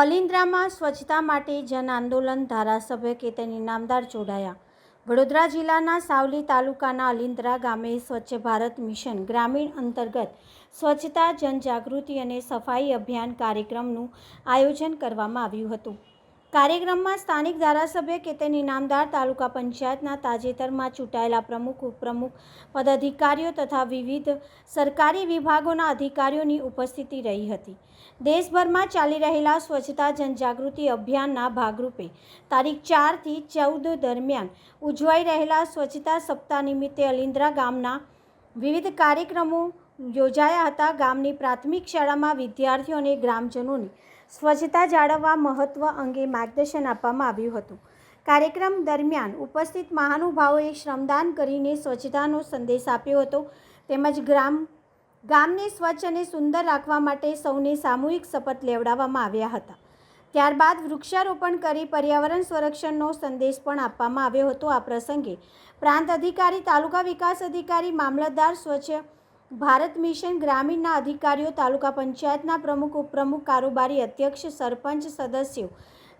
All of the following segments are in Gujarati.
અલિન્દ્રામાં સ્વચ્છતા માટે જન આંદોલન, ધારાસભ્ય કેતન ઇનામદાર જોડાયા। વડોદરા જિલ્લાના સાવલી તાલુકાના અલિન્દ્રા ગામે સ્વચ્છ ભારત મિશન ગ્રામીણ અંતર્ગત સ્વચ્છતા જનજાગૃતિ અને સફાઈ અભિયાન કાર્યક્રમનું આયોજન કરવામાં આવ્યું હતું। કાર્યક્રમમાં સ્થાનિક ધારાસભ્ય કેતન ઇનામદાર, તાલુકા પંચાયતના તાજેતરમાં ચૂંટાયેલા પ્રમુખ, ઉપપ્રમુખ પદાધિકારીઓ તથા વિવિધ સરકારી વિભાગોના અધિકારીઓની ઉપસ્થિતિ રહી હતી। દેશભરમાં ચાલી રહેલા સ્વચ્છતા જનજાગૃતિ અભિયાનના ભાગરૂપે તારીખ 4 થી 14 દરમિયાન ઉજવાઈ રહેલા સ્વચ્છતા સપ્તાહ નિમિત્તે અલિન્દ્રા ગામના વિવિધ કાર્યક્રમો યોજાયા હતા। ગામની પ્રાથમિક શાળામાં વિદ્યાર્થીઓ અને ગ્રામજનોને સ્વચ્છતા જાળવવા મહત્વ અંગે માર્ગદર્શન આપવામાં આવ્યું હતું। કાર્યક્રમ દરમિયાન ઉપસ્થિત મહાનુભાવોએ શ્રમદાન કરીને સ્વચ્છતાનો સંદેશ આપ્યો હતો તેમજ ગામને સ્વચ્છ અને સુંદર રાખવા માટે સૌને સામૂહિક શપથ લેવડાવવામાં આવ્યા હતા। ત્યારબાદ વૃક્ષારોપણ કરી પર્યાવરણ સંરક્ષણનો સંદેશ પણ આપવામાં આવ્યો હતો। આ પ્રસંગે પ્રાંત અધિકારી, તાલુકા વિકાસ અધિકારી, મામલતદાર, સ્વચ્છ ભારત મિશન ગ્રામીણના અધિકારીઓ, તાલુકા પંચાયતના પ્રમુખ, ઉપપ્રમુખ, કારોબારી અધ્યક્ષ, સરપંચ સદસ્યો,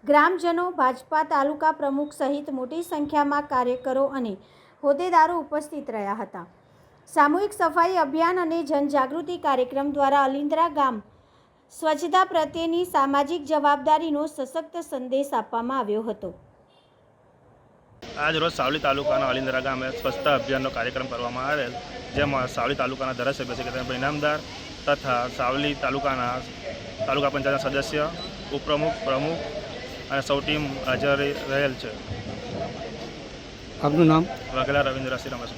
ગ્રામજનો, ભાજપા તાલુકા પ્રમુખ સહિત મોટી સંખ્યામાં કાર્યકરો અને હોદ્દેદારો ઉપસ્થિત રહ્યા હતા। સામૂહિક સફાઈ અભિયાન અને જનજાગૃતિ કાર્યક્રમ દ્વારા અલિન્દ્રા ગામ સ્વચ્છતા પ્રત્યેની સામાજિક જવાબદારીનો સશક્ત સંદેશ આપવામાં આવ્યો હતો। આજ રોજ સાવલી તાલુકાના અલિન્દ્રા ગામે સ્વચ્છતા અભિયાનનો કાર્યક્રમ કરવામાં આવેલ, જેમાં સાવલી તાલુકાના ધારાસભ્ય છે કેતન ઇનામદાર તથા સાવલી તાલુકા પંચાયતના સદસ્ય, ઉપપ્રમુખ, પ્રમુખ અને સૌ ટીમ હાજર રહેલ છે। આપનું નામ? વાઘેલા રવિન્દ્રસિંહ રમેશ।